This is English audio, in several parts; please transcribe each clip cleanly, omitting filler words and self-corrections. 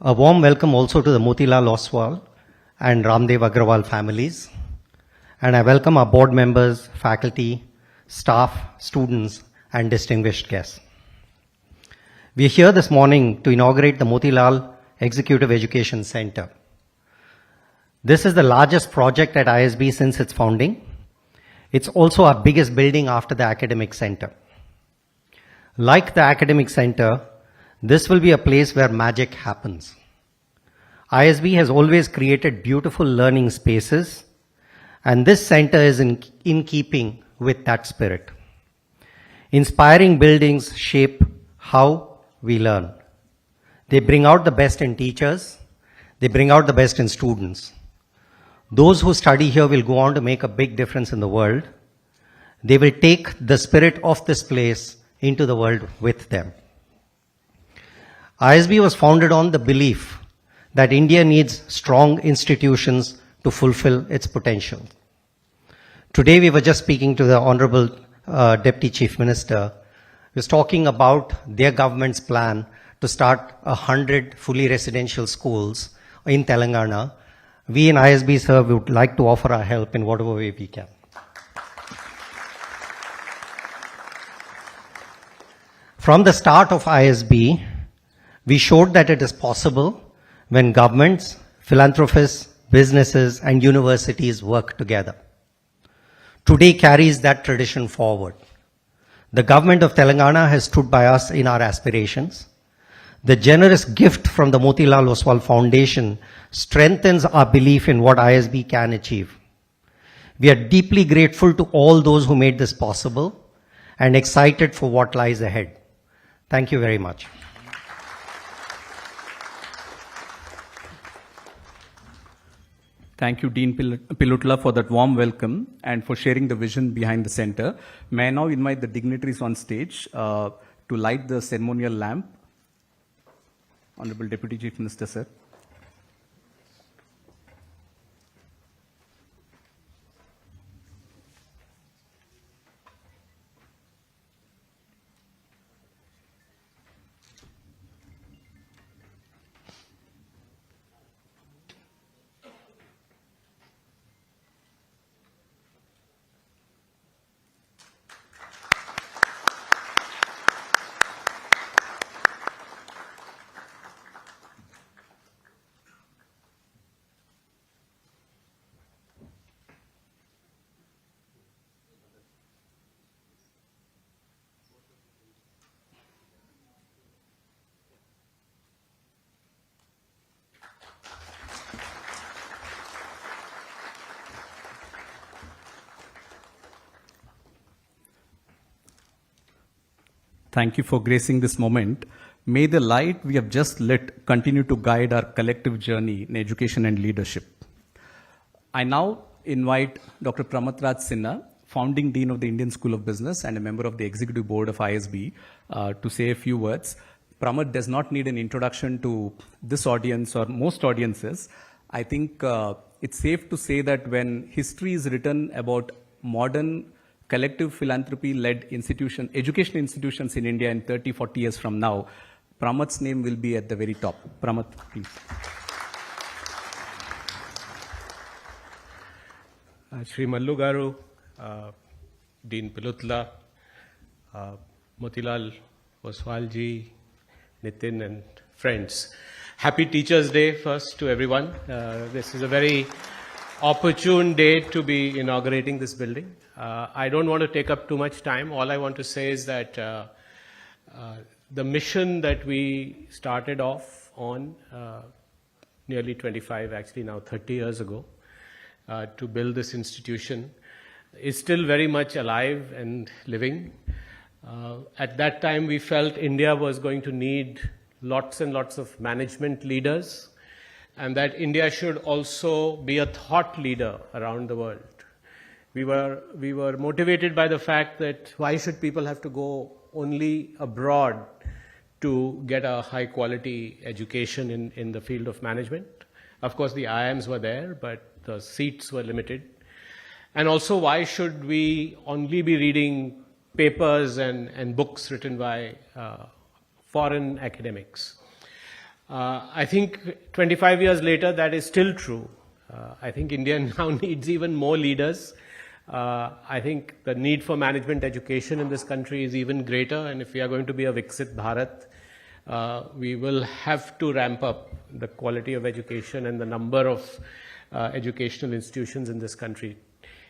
A warm welcome also to the Motilal Oswal and Ramdev Agrawal families. And I welcome our board members, faculty, staff, students, and distinguished guests. We are here this morning to inaugurate the Motilal Executive Education Center. This is the largest project at ISB since its founding. It's also our biggest building after the Academic Center. Like the Academic Center, this will be a place where magic happens. ISB has always created beautiful learning spaces, and this center is in keeping with that spirit. Inspiring buildings shape how we learn. They bring out the best in teachers. They bring out the best in students. Those who study here will go on to make a big difference in the world. They will take the spirit of this place into the world with them. ISB was founded on the belief that India needs strong institutions to fulfill its potential. Today we were just speaking to the Honorable Deputy Chief Minister, who was talking about their government's plan to start 100 fully residential schools in Telangana. We in ISB, sir, would like to offer our help in whatever way we can. From the start of ISB, we showed that it is possible when governments, philanthropists, businesses, and universities work together. Today carries that tradition forward. The government of Telangana has stood by us in our aspirations. The generous gift from the Motilal Oswal Foundation strengthens our belief in what ISB can achieve. We are deeply grateful to all those who made this possible and excited for what lies ahead. Thank you very much. Thank you, Dean Pilutla, for that warm welcome and for sharing the vision behind the center. May I now invite the dignitaries on stage to light the ceremonial lamp. Honorable Deputy Chief Minister, sir. Thank you for gracing this moment. May the light we have just lit continue to guide our collective journey in education and leadership. I now invite Dr. Pramatraj Sinha, founding Dean of the Indian School of Business and a member of the Executive Board of ISB, to say a few words. Pramat does not need an introduction to this audience or most audiences. I think it's safe to say that when history is written about modern collective philanthropy-led education institutions in India in 30, 40 years from now, Pramat's name will be at the very top. Pramat, please. Shri Mallu Garu, Dean Pilutla, Motilal Oswal ji, Nitin and friends. Happy Teachers' Day first to everyone. This is a very opportune day to be inaugurating this building. I don't want to take up too much time. All I want to say is that the mission that we started off on nearly 25, actually now 30 years ago, to build this institution is still very much alive and living. At that time, we felt India was going to need lots and lots of management leaders, and that India should also be a thought leader around the world. We were motivated by the fact that why should people have to go only abroad to get a high quality education in the field of management. Of course, the IIMs were there, but the seats were limited. And also, why should we only be reading papers and books written by foreign academics? I think 25 years later, that is still true. I think India now needs even more leaders. I think the need for management education in this country is even greater, and if we are going to be a Viksit Bharat, we will have to ramp up the quality of education and the number of educational institutions in this country.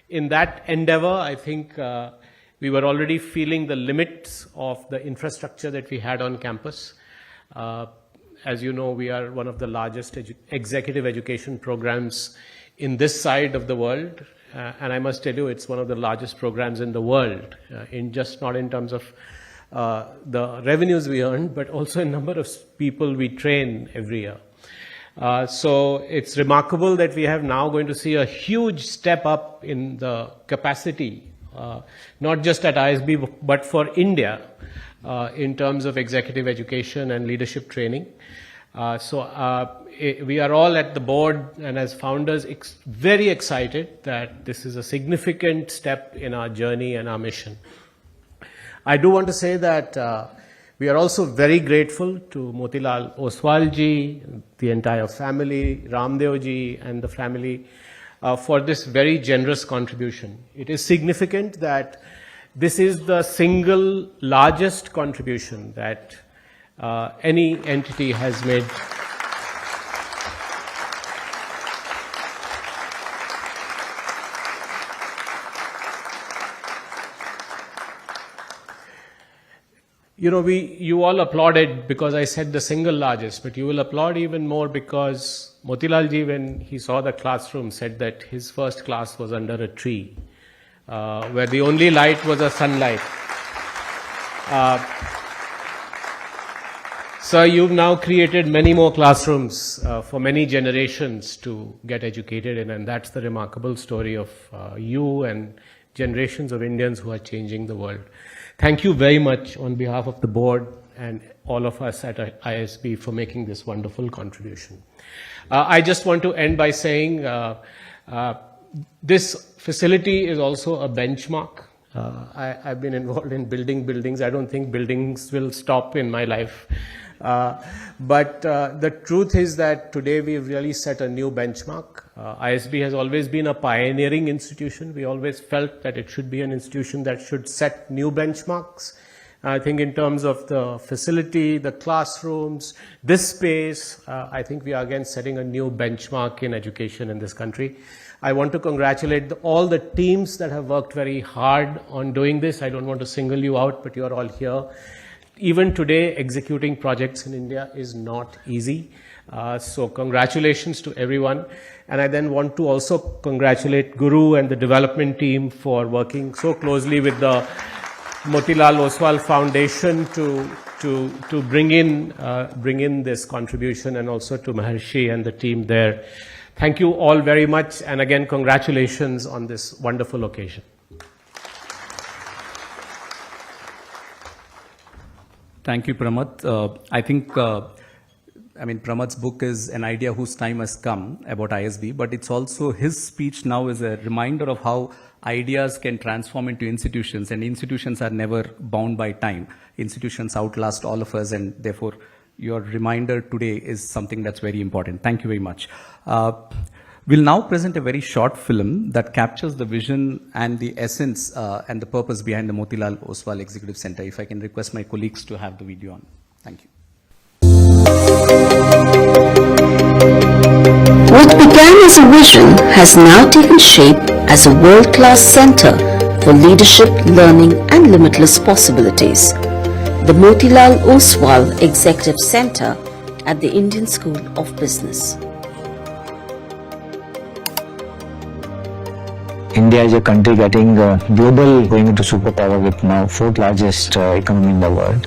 In that endeavor, I think we were already feeling the limits of the infrastructure that we had on campus. As you know, we are one of the largest executive education programs in this side of the world. And I must tell you, it's one of the largest programs in the world, not in terms of the revenues we earn, but also in number of people we train every year. So it's remarkable that we have now going to see a huge step up in the capacity, not just at ISB, but for India, in terms of executive education and leadership training. We are all at the board and as founders very excited that this is a significant step in our journey and our mission. I do want to say that we are also very grateful to Motilal Oswal ji, the entire family, Ramdev ji and the family for this very generous contribution. It is significant that this is the single largest contribution that any entity has made. You know, you all applauded because I said the single largest, but you will applaud even more because Motilal ji, when he saw the classroom, said that his first class was under a tree, where the only light was a sunlight. So you've now created many more classrooms for many generations to get educated in, and that's the remarkable story of you and generations of Indians who are changing the world. Thank you very much on behalf of the board and all of us at ISB for making this wonderful contribution. I just want to end by saying this facility is also a benchmark. I've been involved in building buildings. I don't think buildings will stop in my life. But the truth is that today we've really set a new benchmark. ISB has always been a pioneering institution. We always felt that it should be an institution that should set new benchmarks. I think in terms of the facility, the classrooms, this space, I think we are again setting a new benchmark in education in this country. I want to congratulate all the teams that have worked very hard on doing this. I don't want to single you out, but you are all here. Even today, executing projects in India is not easy. So congratulations to everyone. And I then want to also congratulate Guru and the development team for working so closely with the Motilal Oswal Foundation to bring in this contribution, and also to Maharshi and the team there. Thank you all very much, and again congratulations on this wonderful occasion. Thank you, Pramad. I think, Pramad's book is an idea whose time has come about ISB, but it's also his speech now is a reminder of how ideas can transform into institutions, and institutions are never bound by time. Institutions outlast all of us, and therefore your reminder today is something that's very important. Thank you very much. We'll now present a very short film that captures the vision and the essence and the purpose behind the Motilal Oswal Executive Center. If I can request my colleagues to have the video on. Thank you. What began as a vision has now taken shape as a world-class center for leadership, learning and limitless possibilities. The Motilal Oswal Executive Center at the Indian School of Business. India is a country getting global, going into superpower with now 4th largest economy in the world.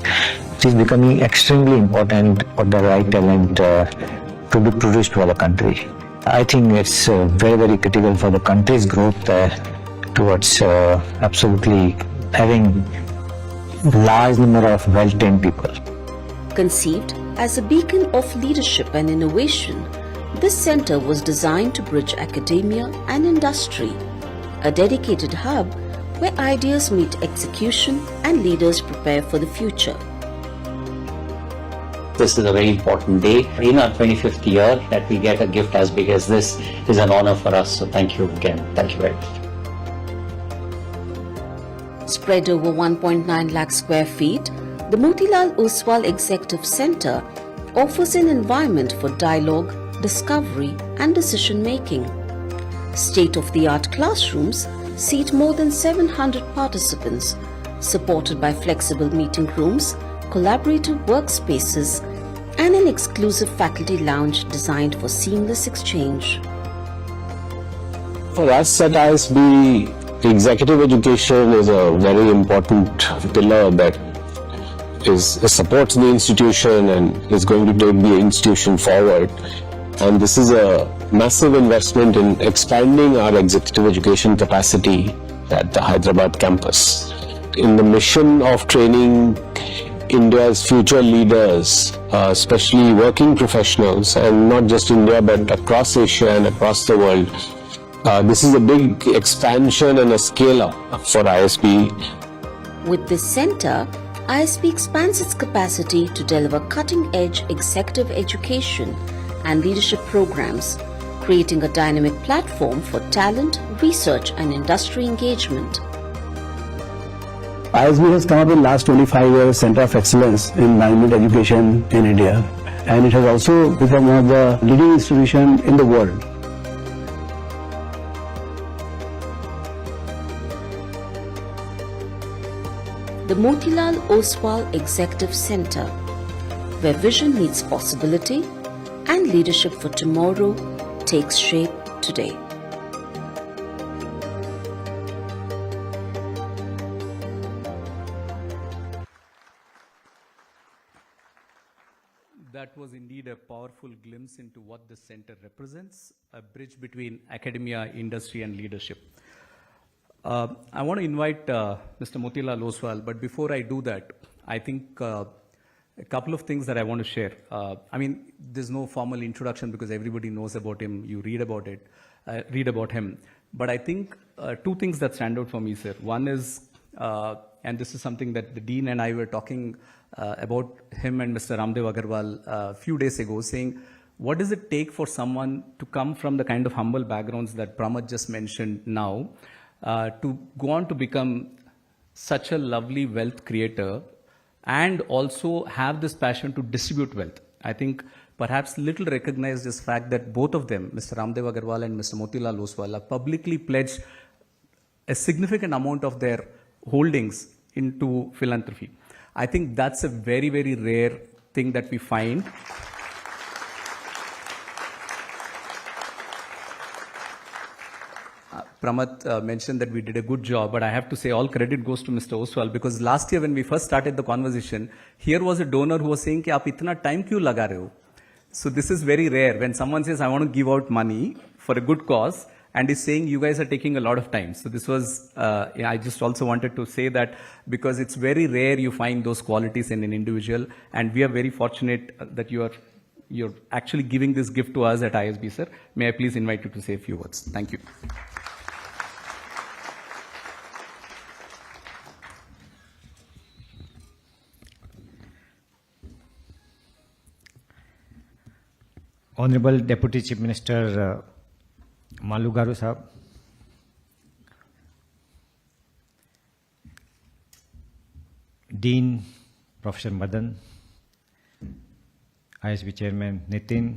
It is becoming extremely important for the right talent to be produced for the country. I think it's very, very critical for the country's growth towards absolutely having large number of well-trained people. Conceived as a beacon of leadership and innovation, this center was designed to bridge academia and industry, a dedicated hub where ideas meet execution and leaders prepare for the future. this is a very important day. In our 25th year, that we get a gift as big as this is an honor for us. So thank you again. Thank you very much. Spread over 1.9 lakh square feet, the Motilal Oswal Executive Centre offers an environment for dialogue, discovery and decision-making. State-of-the-art classrooms seat more than 700 participants, supported by flexible meeting rooms, collaborative workspaces and an exclusive faculty lounge designed for seamless exchange. For us at ISB, executive education is a very important pillar that supports the institution and is going to take the institution forward. And this is a massive investment in expanding our executive education capacity at the Hyderabad campus. In the mission of training India's future leaders, especially working professionals, and not just India but across Asia and across the world, this is a big expansion and a scale-up for ISB. With this centre, ISB expands its capacity to deliver cutting-edge executive education and leadership programs, creating a dynamic platform for talent, research and industry engagement. ISB has come up in last 25 years Centre of Excellence in Management Education in India, and it has also become one of the leading institutions in the world. The Motilal Oswal Executive Centre, where vision meets possibility and leadership for tomorrow takes shape today. That was indeed a powerful glimpse into what the center represents, a bridge between academia, industry and leadership. I want to invite Mr. Motilal Oswal, but before I do that, I think a couple of things that I want to share. I mean, there's no formal introduction because everybody knows about him. You read about it, read about him. But I think two things that stand out for me, sir. One is, and this is something that the Dean and I were talking about him and Mr. Ramdev Agarwal a few days ago, saying, what does it take for someone to come from the kind of humble backgrounds that Pramod just mentioned now, to go on to become such a lovely wealth creator and also have this passion to distribute wealth. I think perhaps little recognized is the fact that both of them, Mr. Ramdev Agarwal and Mr. Motilal Oswal, have publicly pledged a significant amount of their holdings into philanthropy. I think that's a very, very rare thing that we find. Pramod mentioned that we did a good job, but I have to say all credit goes to Mr. Oswal, because last year when we first started the conversation, here was a donor who was saying, "Aap itna time kyun laga rahe ho?" So this is very rare when someone says, "I want to give out money for a good cause," and is saying, "You guys are taking a lot of time." So this was, I just also wanted to say that because it's very rare you find those qualities in an individual, and we are very fortunate that you're actually giving this gift to us at ISB, sir. May I please invite you to say a few words? Thank you. Honorable Deputy Chief Minister Mallu Garu Sahab, Dean Professor Madan, ISB Chairman Nitin,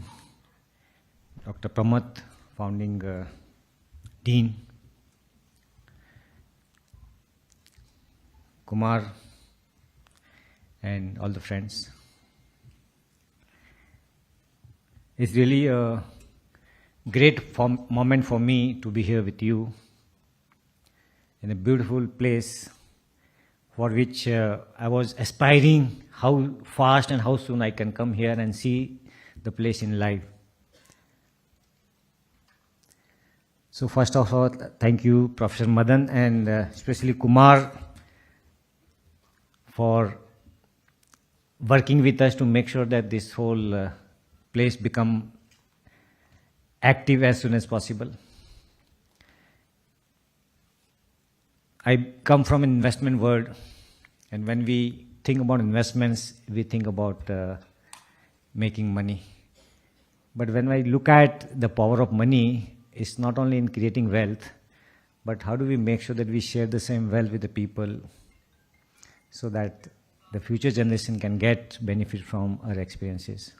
Dr. Pramod, Founding Dean, Kumar, and all the friends. It's really a great moment for me to be here with you in a beautiful place for which I was aspiring how fast and how soon I can come here and see the place in life. So first of all, thank you, Professor Madan, and especially Kumar, for working with us to make sure that this whole place become active as soon as possible. I come from an investment world, and when we think about investments, we think about making money. But when I look at the power of money, it's not only in creating wealth, but how do we make sure that we share the same wealth with the people so that the future generation can get benefit from our experiences.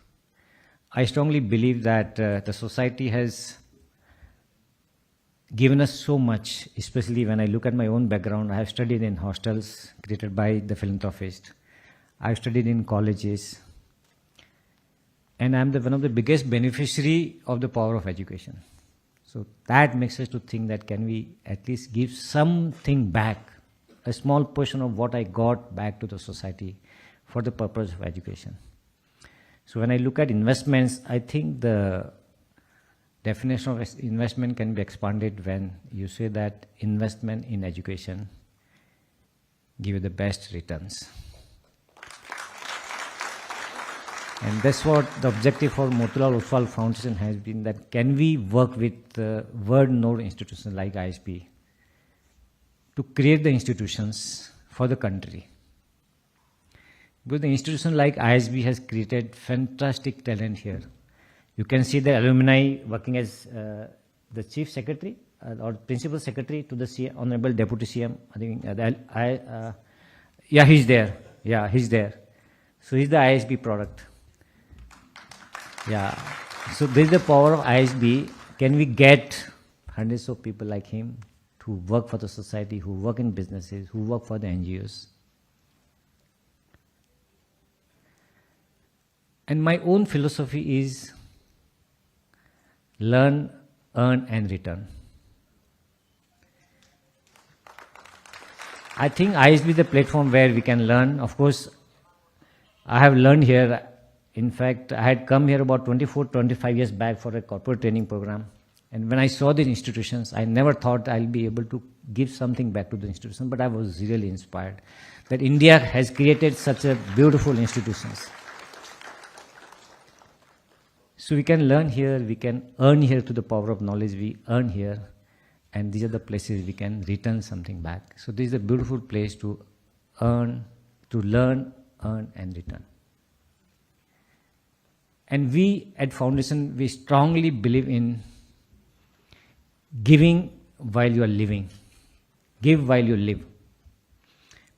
I strongly believe that the society has given us so much, especially when I look at my own background. I have studied in hostels created by the philanthropist. I've studied in colleges. And I'm one of the biggest beneficiary of the power of education. So that makes us to think that can we at least give something back, a small portion of what I got back to the society for the purpose of education. So when I look at investments, I think the definition of investment can be expanded when you say that investment in education give you the best returns. And that's what the objective for Motilal Oswal Foundation has been, that can we work with world-known institutions like ISB to create the institutions for the country. Because the institution like ISB has created fantastic talent here. You can see the alumni working as the chief secretary or principal secretary to the Honorable Deputy CM. I think yeah, he's there. Yeah, he's there. So he's the ISB product. Yeah. So this is the power of ISB. Can we get hundreds of people like him to work for the society, who work in businesses, who work for the NGOs? And my own philosophy is learn, earn, and return. I think ISB is the platform where we can learn. Of course, I have learned here. In fact, I had come here about 25 years back for a corporate training program. And when I saw these institutions, I never thought I'll be able to give something back to the institution, but I was really inspired that India has created such a beautiful institutions. So we can learn here, we can earn here to the power of knowledge we earn here, and these are the places we can return something back. So this is a beautiful place to earn, to learn, earn, and return. And we at Foundation, we strongly believe in giving while you are living. Give while you live.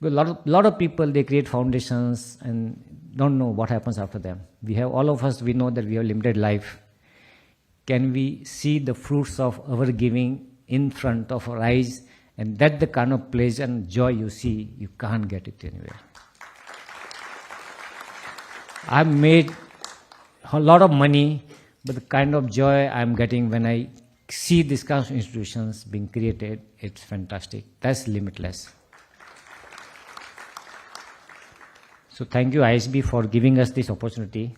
Because a lot of people, they create foundations and don't know what happens after them. We have, all of us, we know that we have limited life. Can we see the fruits of our giving in front of our eyes? And that's the kind of pleasure and joy you see, you can't get it anywhere. I've made a lot of money, but the kind of joy I'm getting when I see these kinds of institutions being created, it's fantastic. That's limitless. So thank you, ISB, for giving us this opportunity.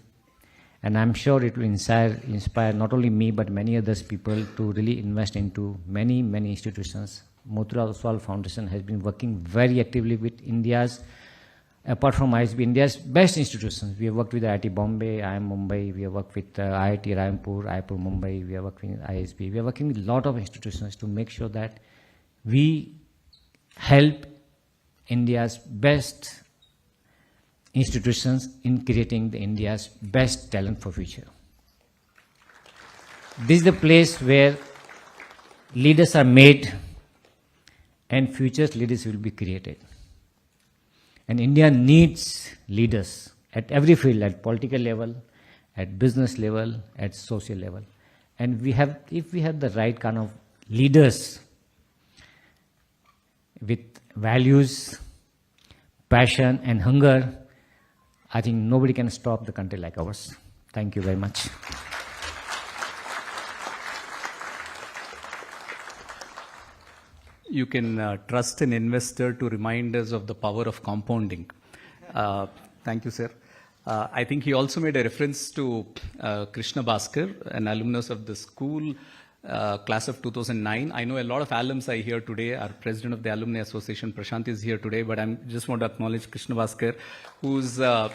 And I'm sure it will inspire not only me, but many other people to really invest into many, many institutions. Motilal Oswal Foundation has been working very actively with India's, apart from ISB, India's best institutions. We have worked with IIT Bombay, IIM Mumbai, we have worked with IIT Raipur, Mumbai, we are working with ISB. We are working with a lot of institutions to make sure that we help India's best institutions in creating the India's best talent for future. This is the place where leaders are made and future leaders will be created. And India needs leaders at every field, at political level, at business level, at social level. And we have, if we have the right kind of leaders with values, passion, and hunger, I think nobody can stop the country like ours. Thank you very much. You can trust an investor to remind us of the power of compounding. Thank you, sir. I think he also made a reference to Krishna Bhaskar, an alumnus of the school, class of 2009. I know a lot of alums are here today. Our president of the Alumni Association, Prashant, is here today, but I just want to acknowledge Krishna Bhaskar, who's the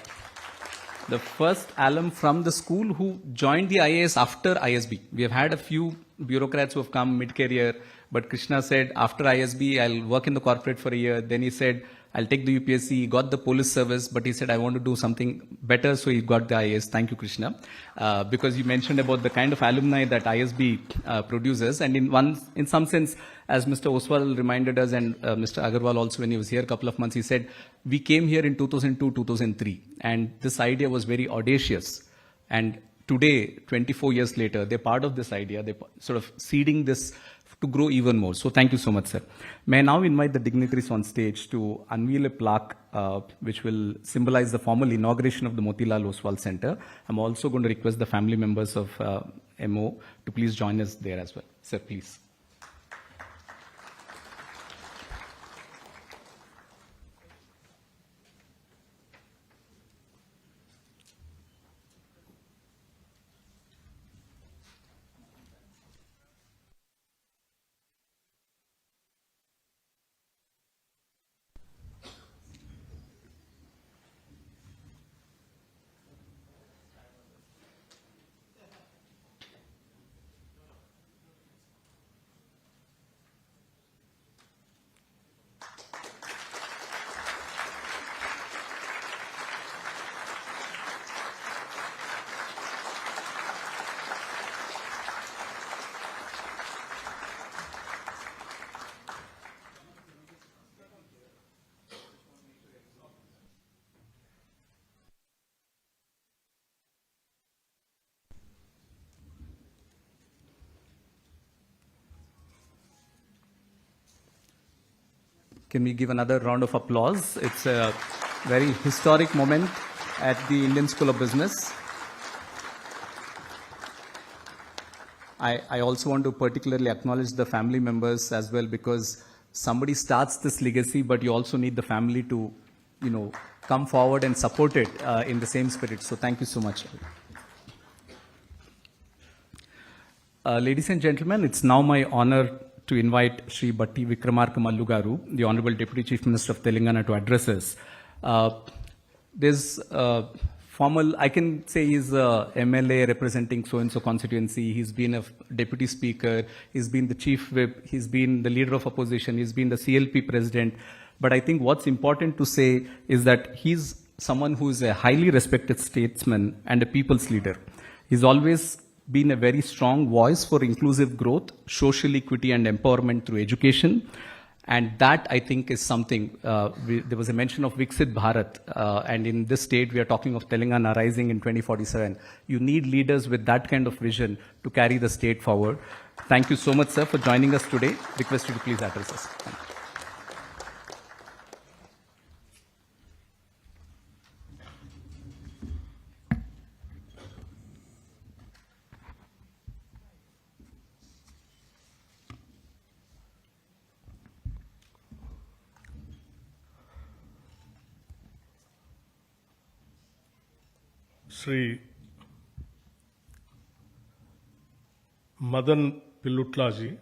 first alum from the school who joined the IAS after ISB. We have had a few bureaucrats who have come mid-career, but Krishna said, after ISB, I'll work in the corporate for a year. Then he said, I'll take the UPSC. He got the police service, but he said, I want to do something better, so he got the IAS. Thank you, Krishna. Because you mentioned about the kind of alumni that ISB produces, and in some sense, as Mr. Oswal reminded us, and Mr. Agarwal also, when he was here a couple of months, he said, we came here in 2002, 2003, and this idea was very audacious. And today, 24 years later, they're part of this idea. They're sort of seeding this to grow even more. So thank you so much, sir. May I now invite the dignitaries on stage to unveil a plaque which will symbolize the formal inauguration of the Motilal Oswal Center. I'm also going to request the family members of MO to please join us there as well. Sir, please. Can we give another round of applause? It's a very historic moment at the Indian School of Business. I also want to particularly acknowledge the family members as well, because somebody starts this legacy, but you also need the family to, come forward and support it in the same spirit. So thank you so much. Ladies and gentlemen, it's now my honor to invite Shri Bhatti Vikramaraka Mallu Garu, the Honorable Deputy Chief Minister of Telangana, to address us. There's formal, I can say he's a MLA representing so-and-so constituency. He's been a deputy speaker. He's been the chief whip. He's been the leader of opposition. He's been the CLP president. But I think what's important to say is that he's someone who is a highly respected statesman and a people's leader. He's always been a very strong voice for inclusive growth, social equity and empowerment through education. And that, I think, is something, there was a mention of Viksit Bharat, and in this state, we are talking of Telangana rising in 2047. You need leaders with that kind of vision to carry the state forward. Thank you so much, sir, for joining us today. Request you to please address us. Thank you. Sri Madan Pillutlaji,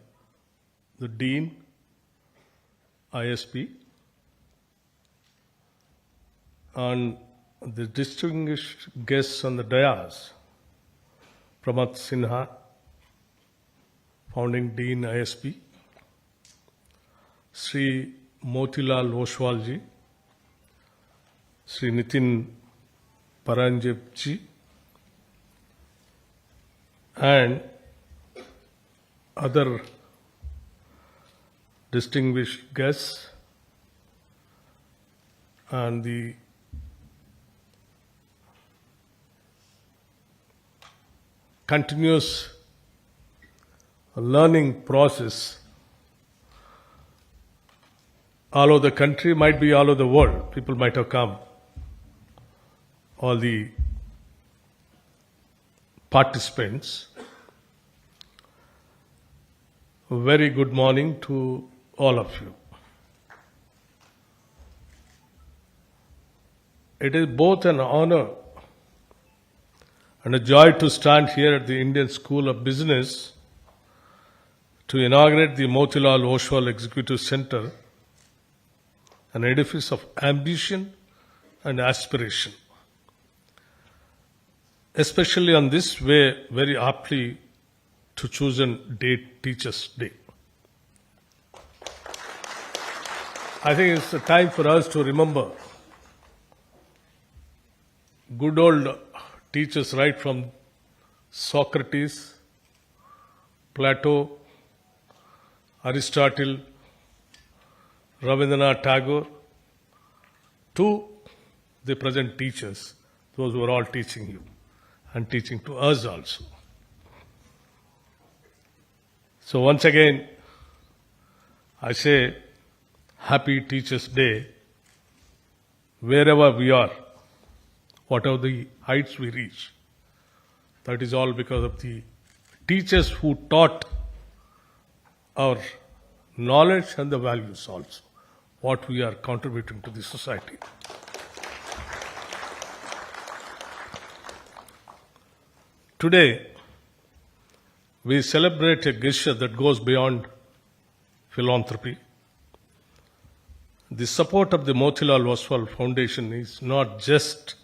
the Dean, ISP, and the distinguished guests on the dais, Pramad Sinha, Founding Dean, ISP, Sri Motilal Oswal ji, Sri Nitin Paranjip and other distinguished guests, and the continuous learning process all over the country, might be all over the world. People might have come. All the participants, a very good morning to all of you. It is both an honor and a joy to stand here at the Indian School of Business to inaugurate the Motilal Oswal Executive Center, an edifice of ambition and aspiration. Especially on this very aptly to chosen date, Teachers' Day. I think it's a time for us to remember good old teachers right from Socrates, Plato, Aristotle, Rabindranath Tagore, to the present teachers, those who are all teaching you and teaching to us also. So once again, I say Happy Teachers' Day wherever we are, whatever the heights we reach. That is all because of the teachers who taught our knowledge and the values also, what we are contributing to the society. Today, we celebrate a gesture that goes beyond philanthropy. The support of the Motilal Oswal Foundation is not just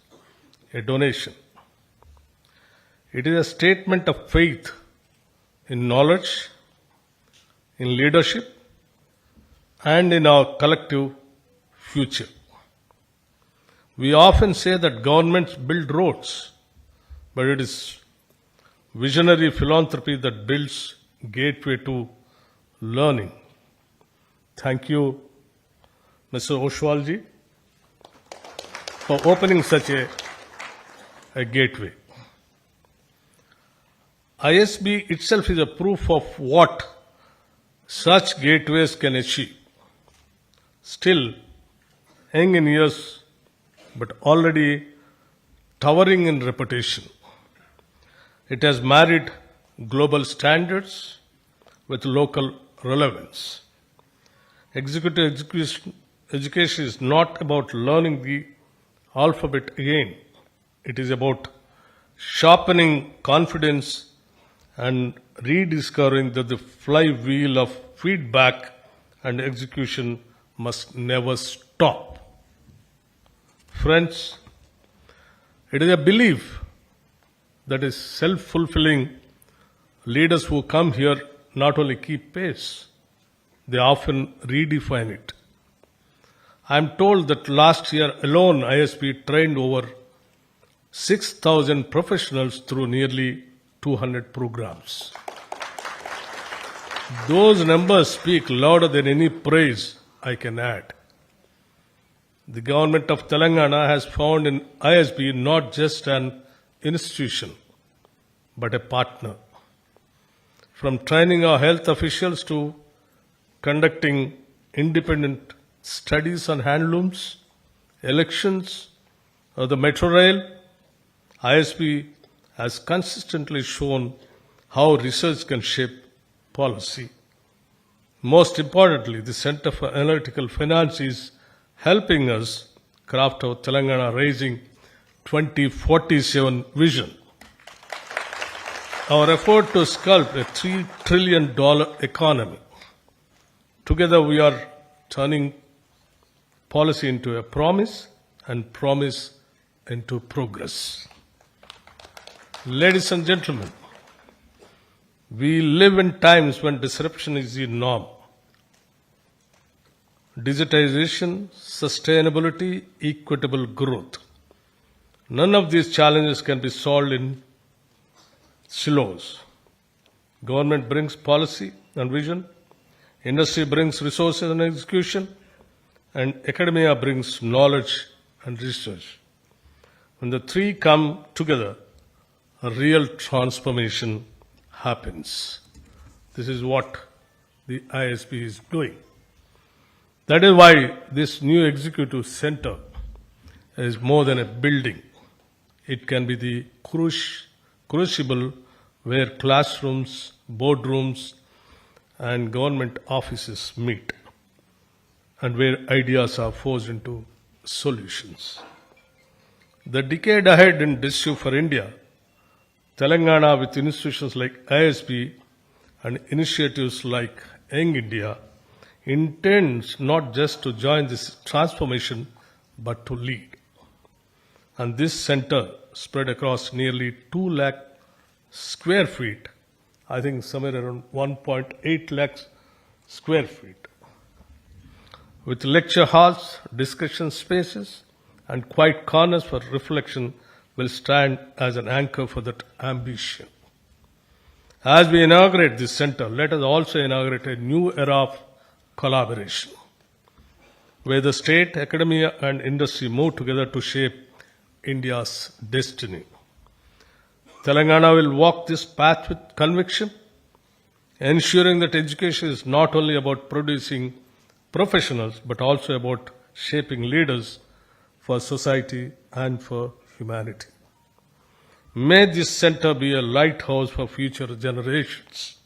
a donation. It is a statement of faith in knowledge, in leadership, and in our collective future. We often say that governments build roads, but it is visionary philanthropy that builds gateway to learning. Thank you, Mr. Oswalji, for opening such a gateway. ISB itself is a proof of what such gateways can achieve. Still, young in years, but already towering in reputation. It has married global standards with local relevance. Executive education is not about learning the alphabet again. It is about sharpening confidence and rediscovering that the flywheel of feedback and execution must never stop. Friends, it is a belief that is self-fulfilling. Leaders who come here not only keep pace, they often redefine it. I am told that last year alone ISB trained over 6,000 professionals through nearly 200 programs. Those numbers speak louder than any praise I can add. The government of Telangana has found in ISB not just an institution, but a partner. From training our health officials to conducting independent studies on handlooms, elections, or the metro rail, ISB has consistently shown how research can shape policy. Most importantly, the Center for Analytical Finance is helping us craft our Telangana Raising 2047 vision. Our effort to sculpt a $3 trillion economy. Together we are turning policy into a promise and promise into progress. Ladies and gentlemen, we live in times when disruption is the norm. Digitization, sustainability, equitable growth. None of these challenges can be solved in silos. Government brings policy and vision, industry brings resources and execution, and academia brings knowledge and research. When the three come together, a real transformation happens. This is what the ISB is doing. That is why this new executive center is more than a building. It can be the crucible where classrooms, boardrooms, and government offices meet, and where ideas are forged into solutions. The decade ahead in Digital for India, Telangana with institutions like ISB and initiatives like Young India intends not just to join this transformation but to lead. And this center spread across nearly 2 lakh square feet, I think somewhere around 1.8 lakhs square feet, with lecture halls, discussion spaces, and quiet corners for reflection will stand as an anchor for that ambition. As we inaugurate this center, let us also inaugurate a new era of collaboration, where the state, academia, and industry move together to shape India's destiny. Telangana will walk this path with conviction, ensuring that education is not only about producing professionals, but also about shaping leaders for society and for humanity. May this center be a lighthouse for future generations,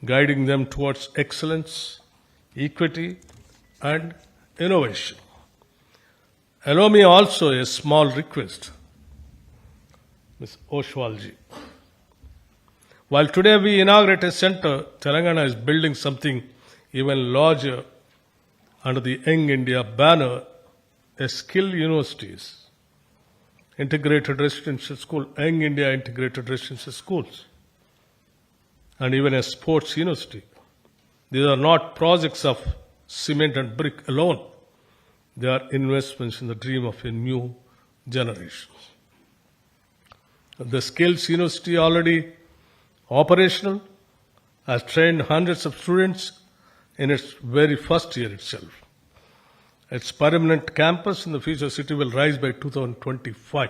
guiding them towards excellence, equity, and innovation. Allow me also a small request, Ms. Oswal ji. While today we inaugurate a center, Telangana is building something even larger under the Young India banner, a skill universities, integrated residential school, Young India integrated residential schools, and even a sports university. These are not projects of cement and brick alone. They are investments in the dream of a new generation. The Skills University already operational has trained hundreds of students in its very first year itself. Its permanent campus in the future city will rise by 2025,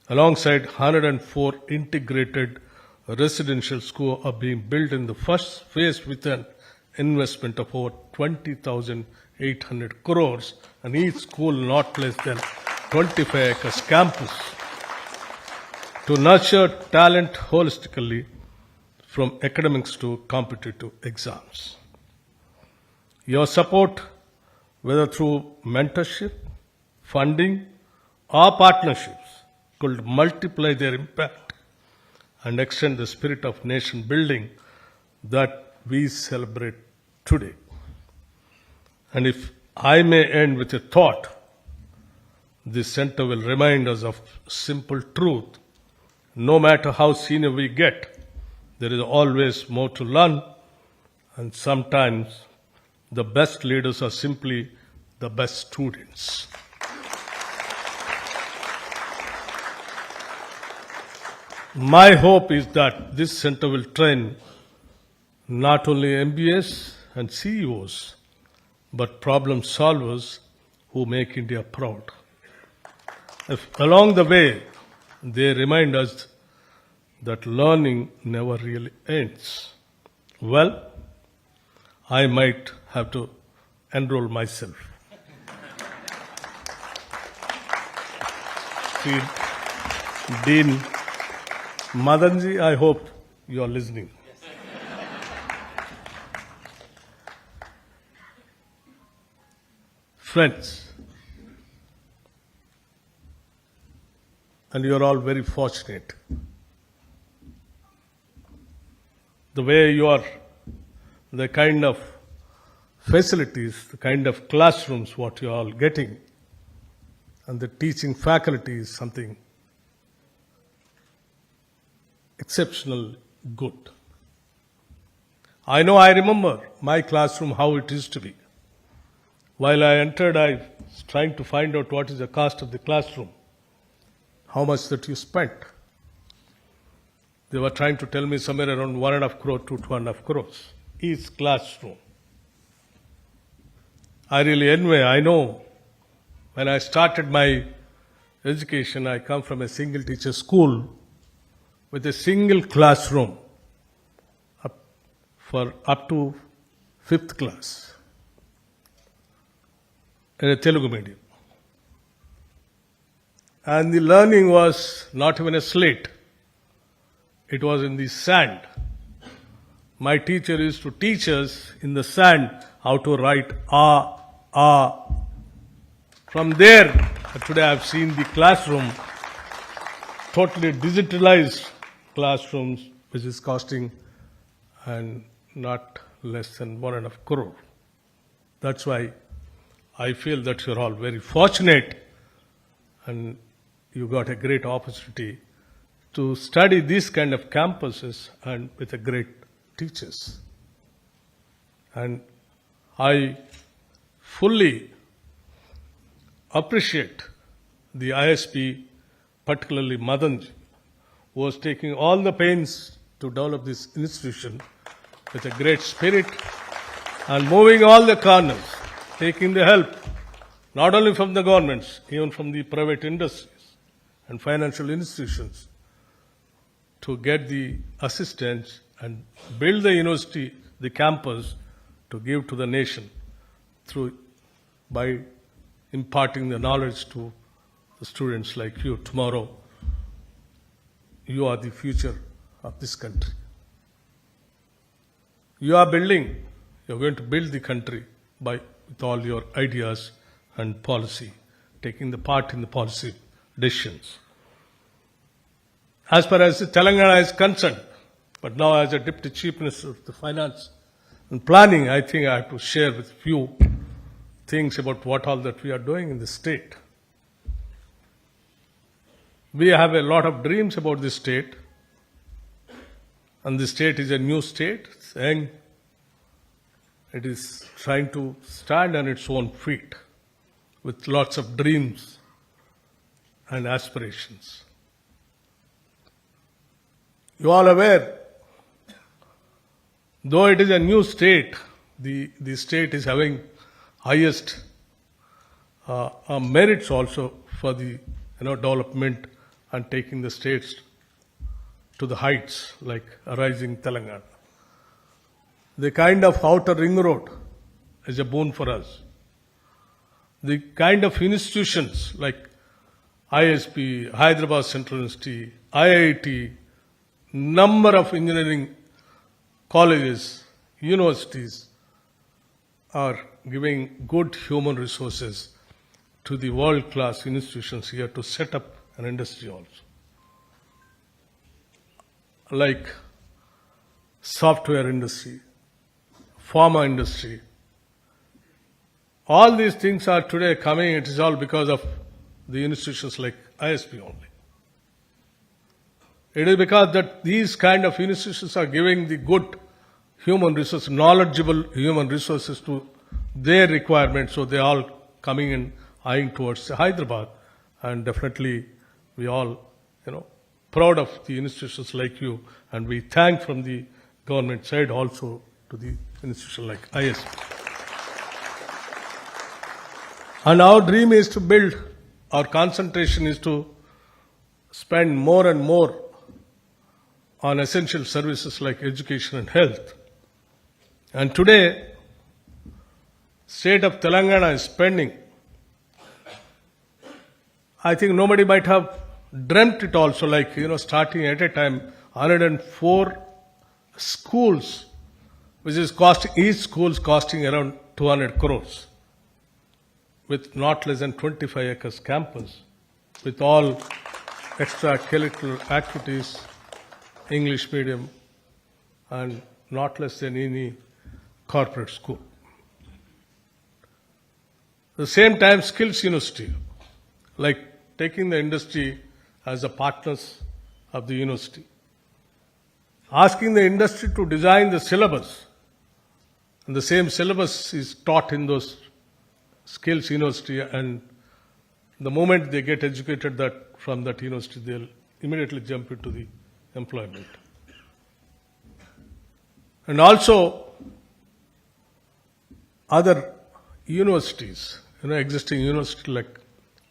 alongside 104 integrated residential schools are being built in the first phase with an investment of over 20,800 crores, and each school not less than 25 acres campus to nurture talent holistically from academics to competitive exams. Your support, whether through mentorship, funding, or partnerships, could multiply their impact and extend the spirit of nation building that we celebrate today. And if I may end with a thought, this center will remind us of simple truth. No matter how senior we get, there is always more to learn, and sometimes the best leaders are simply the best students. My hope is that this center will train not only MBAs and CEOs, but problem solvers who make India proud. If along the way they remind us that learning never really ends, well, I might have to enroll myself. See, Dean Madanji, I hope you are listening. Friends, and you are all very fortunate. The way you are, the kind of facilities, the kind of classrooms, what you are all getting, and the teaching faculty is something exceptional good. I know, I remember my classroom, how it used to be. While I entered, I was trying to find out what is the cost of the classroom, how much that you spent. They were trying to tell me somewhere around 1.5 crore to 2.5 crores each classroom. I really envy. I know when I started my education, I come from a single teacher school with a single classroom up to 5th class in a Telugu medium. And the learning was not even a slate. It was in the sand. My teacher used to teach us in the sand how to write A, A. From there, today I have seen the classroom, totally digitalized classrooms, which is costing and not less than 1.5 crore. That's why I feel that you're all very fortunate and you got a great opportunity to study these kind of campuses and with a great teachers. And I fully appreciate the ISP, particularly Madanji, who was taking all the pains to develop this institution with a great spirit and moving all the corners, taking the help not only from the governments, even from the private industries and financial institutions to get the assistance and build the university, the campus, to give to the nation through by imparting the knowledge to the students like you. Tomorrow, you are the future of this country. You are going to build the country with all your ideas and policy, taking the part in the policy decisions. As far as Telangana is concerned, but now as a Deputy Chief Minister of the Finance and Planning, I think I have to share with you things about what all that we are doing in the state. We have a lot of dreams about this state, and the state is a new state, saying it is trying to stand on its own feet with lots of dreams and aspirations. You are aware, though it is a new state, the state is having highest merits also for the development and taking the states to the heights like a rising Telangana. The kind of outer ring road is a boon for us. The kind of institutions like ISP, Hyderabad Central University, IIT, number of engineering colleges, universities are giving good human resources to the world-class institutions here to set up an industry also. Like software industry, pharma industry. All these things are today coming, it is all because of the institutions like ISP only. It is because that these kind of institutions are giving the good human resources, knowledgeable human resources to their requirements, so they are all coming and eyeing towards Hyderabad. And definitely we all, proud of the institutions like you, and we thank from the government side also to the institution like ISP. And our dream is to build, our concentration is to spend more and more on essential services like education and health. And today, state of Telangana is spending, I think nobody might have dreamt it also, like, starting at a time, 104 schools, which is each school is costing around 200 crores, with not less than 25 acres campus, with all extracurricular activities, English medium, and not less than any corporate school. At the same time, skills university, like taking the industry as the partners of the university, asking the industry to design the syllabus, and the same syllabus is taught in those skills university, and the moment they get educated from that university, they'll immediately jump into the employment. And also other universities, existing university like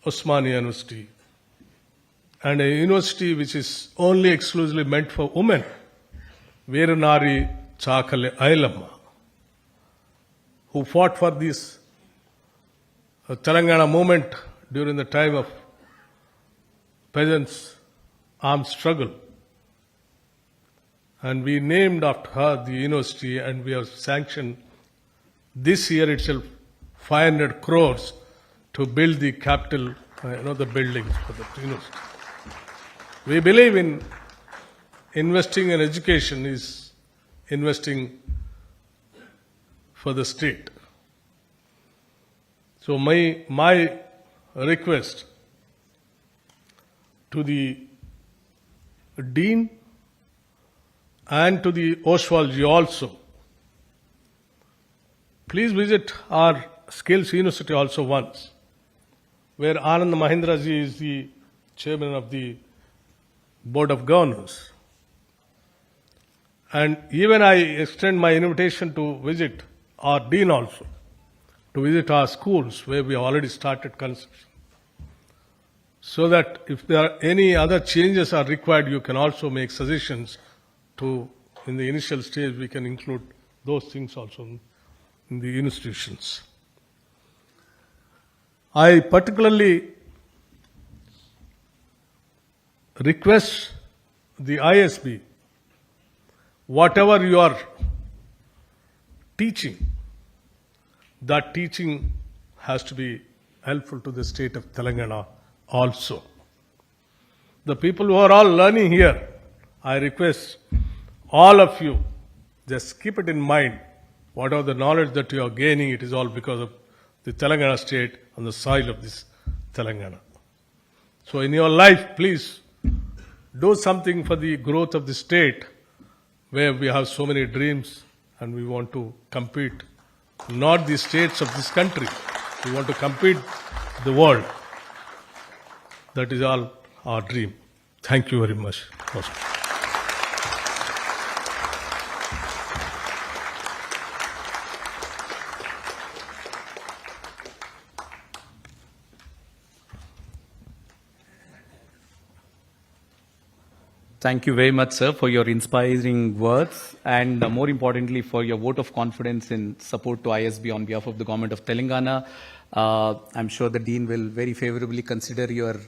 Osmania University, and a university which is only exclusively meant for women, Veeranari Chakale Ailamma, who fought for this Telangana movement during the time of peasants' armed struggle. And we named after her the university, and we have sanctioned this year itself 500 crores to build the capital, the buildings for the university. We believe in investing in education is investing for the state. So my request to the Dean and to the Oswal ji also, please visit our Skills University also once, where Anand Mahindra ji is the chairman of the Board of Governors. And even I extend my invitation to visit our dean also, to visit our schools where we have already started construction. So that if there are any other changes are required, you can also make suggestions to, in the initial stage, we can include those things also in the institutions. I particularly request the ISB, whatever you are teaching, that teaching has to be helpful to the state of Telangana also. The people who are all learning here, I request all of you, just keep it in mind, whatever the knowledge that you are gaining, it is all because of the Telangana state on the soil of this Telangana. So in your life, please do something for the growth of the state, where we have so many dreams and we want to compete, not the states of this country. We want to compete the world. That is all our dream. Thank you very much. Thank you very much, sir, for your inspiring words and more importantly for your vote of confidence in support to ISB on behalf of the government of Telangana. I'm sure the Dean will very favorably consider your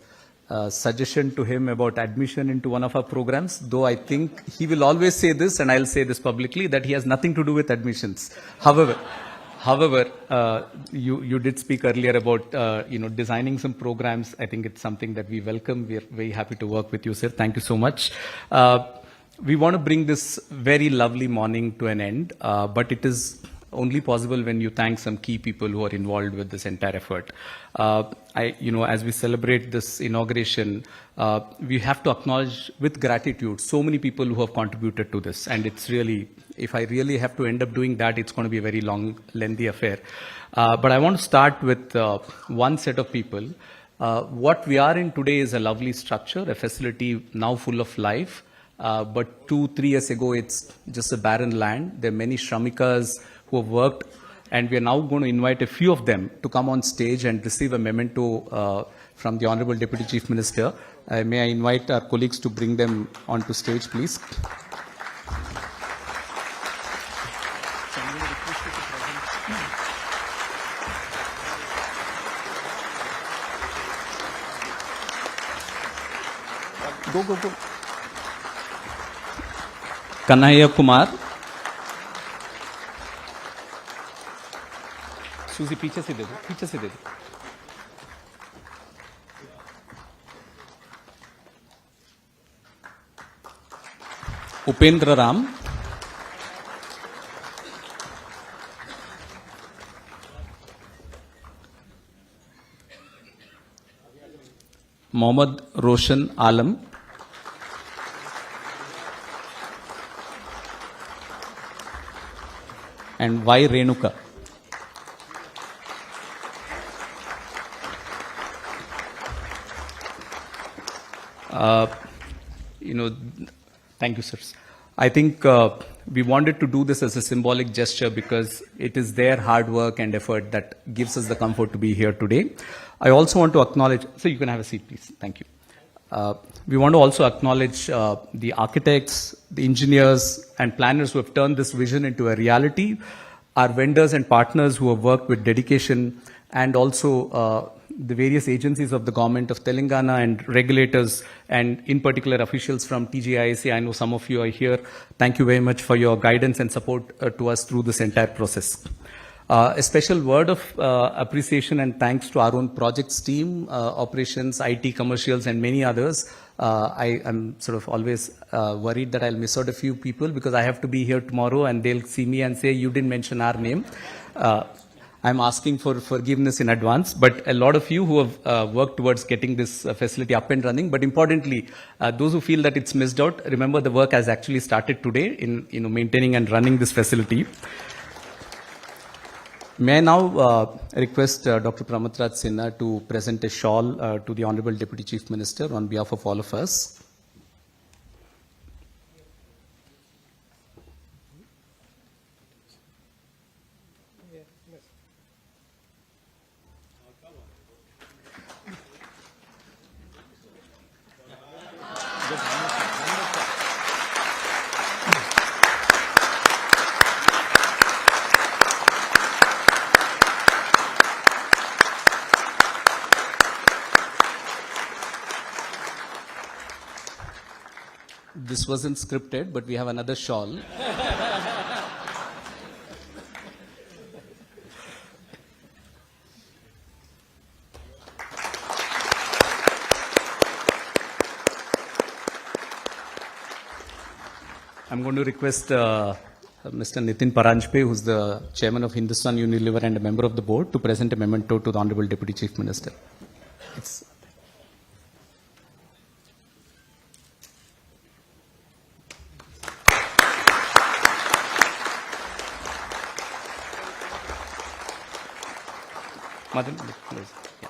suggestion to him about admission into one of our programs, though I think he will always say this, and I'll say this publicly, that he has nothing to do with admissions. However, you did speak earlier about designing some programs. I think it's something that we welcome. We are very happy to work with you, sir. Thank you so much. We want to bring this very lovely morning to an end, but it is only possible when you thank some key people who are involved with this entire effort. As we celebrate this inauguration, we have to acknowledge with gratitude so many people who have contributed to this, and it's really, if I really have to end up doing that, it's going to be a very long, lengthy affair. But I want to start with one set of people. What we are in today is a lovely structure, a facility now full of life. But 2-3 years ago, it's just a barren land. There are many Shramikas who have worked, and we are now going to invite a few of them to come on stage and receive a memento from the Honorable Deputy Chief Minister. May I invite our colleagues to bring them onto stage, please. Go. Kanhaiya Kumar. सूजी पीछे से दे दो उपेंद्र राम, मोहम्मद रोशन आलम, and Y Renuka. Thank you, sirs. I think we wanted to do this as a symbolic gesture because it is their hard work and effort that gives us the comfort to be here today. I also want to acknowledge, so you can have a seat, please. Thank you. We want to also acknowledge the architects, the engineers and planners who have turned this vision into a reality, our vendors and partners who have worked with dedication, and also the various agencies of the government of Telangana and regulators, and in particular officials from TGIC. I know some of you are here. Thank you very much for your guidance and support to us through this entire process. A special word of appreciation and thanks to our own projects team, operations, IT, commercials, and many others. I am sort of always worried that I'll miss out a few people because I have to be here tomorrow and they'll see me and say, you didn't mention our name. I'm asking for forgiveness in advance, but a lot of you who have worked towards getting this facility up and running, but importantly, those who feel that it's missed out, remember the work has actually started today in maintaining and running this facility. May I now request Dr. Pramatraj Sinha to present a shawl to the Honorable Deputy Chief Minister on behalf of all of us. This wasn't scripted, but we have another shawl. I'm going to request Mr. Nitin Paranjpe, who's the chairman of Hindustan Unilever and a member of the board, to present a memento to the Honorable Deputy Chief Minister. It's Madan, please. Yeah.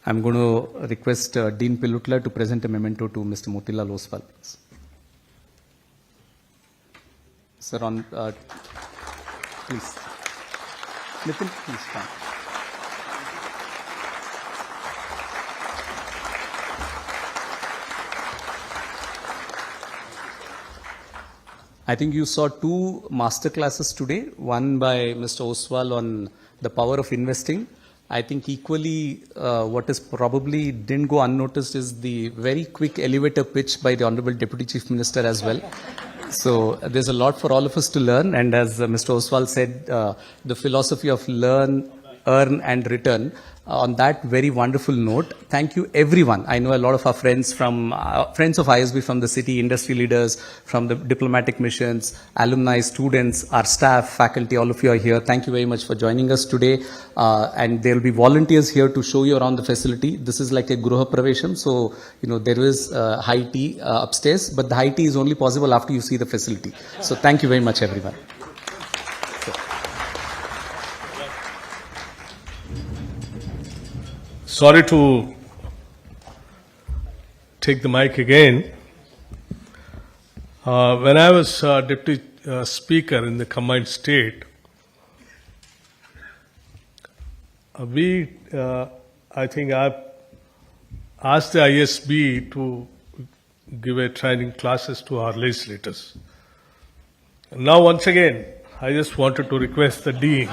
I'm going to request Dean Pilutla to present a memento to Mr. Motilal Oswal. Please. Sir, on please. Nitin, please come. I think you saw two master classes today, one by Mr. Oswal on the power of investing. I think equally what is probably didn't go unnoticed is the very quick elevator pitch by the Honorable Deputy Chief Minister as well. So there's a lot for all of us to learn, and as Mr. Oswal said, the philosophy of learn, earn and return. On that very wonderful note, thank you everyone. I know a lot of our friends from friends of ISB from the city, industry leaders, from the diplomatic missions, alumni, students, our staff, faculty, all of you are here. Thank you very much for joining us today. And there will be volunteers here to show you around the facility. This is like a Gruha Pravesham, so there is high tea upstairs, but the high tea is only possible after you see the facility. So thank you very much everyone. Sorry to take the mic again. When I was Deputy Speaker in the combined state, I think I asked the ISB to give a training classes to our legislators. Now once again, I just wanted to request the Dean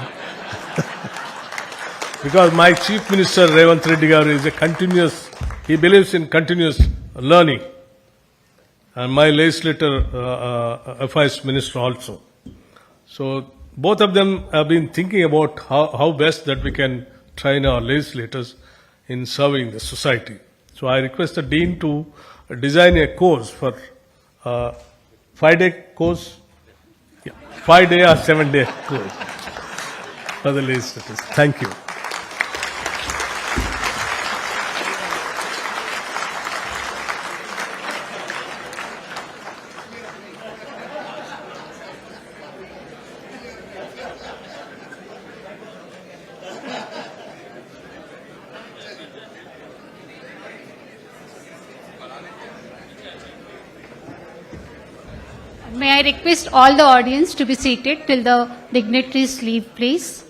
because my Chief Minister Revanth Reddy Garu he believes in continuous learning, and my legislator affairs minister also. So both of them have been thinking about how best that we can train our legislators in serving the society. So I request the Dean to design a course for 5-day course, 5-day or 7-day course for the legislators. Thank you. May I request all the audience to be seated till the dignitaries leave, please.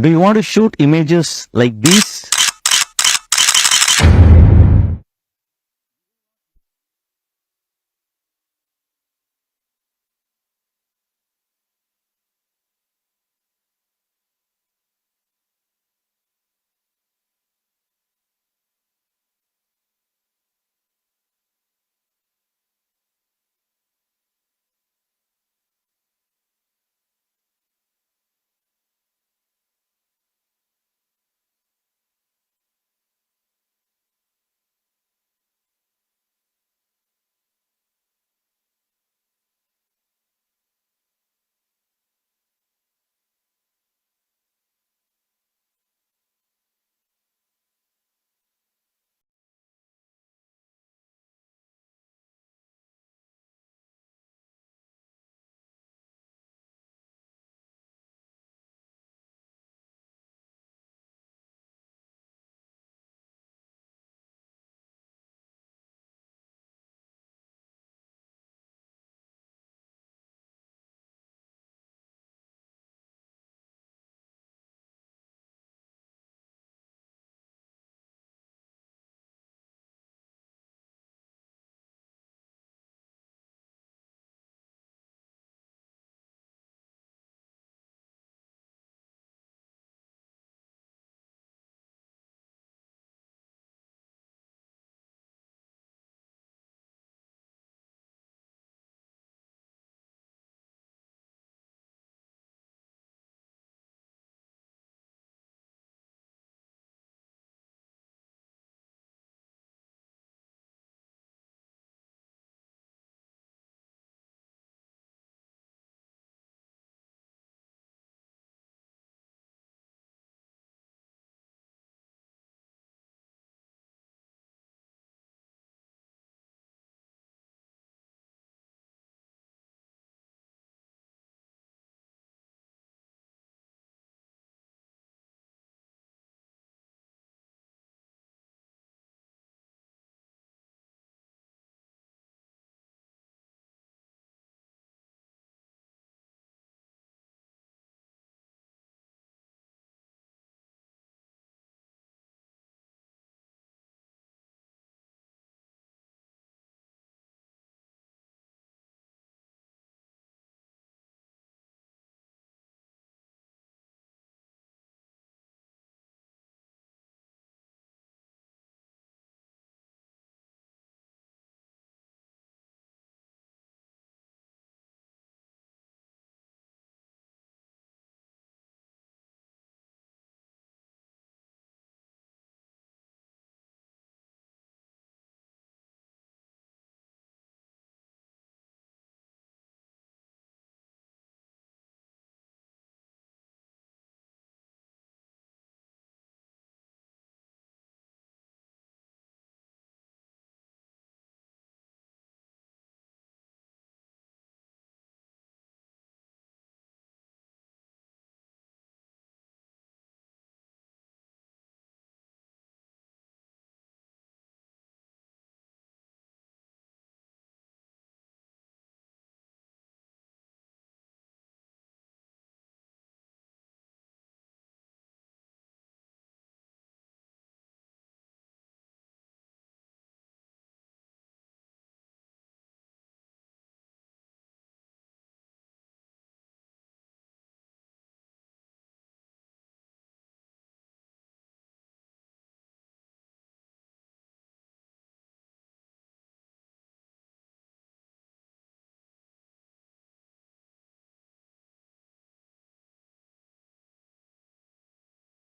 Do you want to shoot images like these?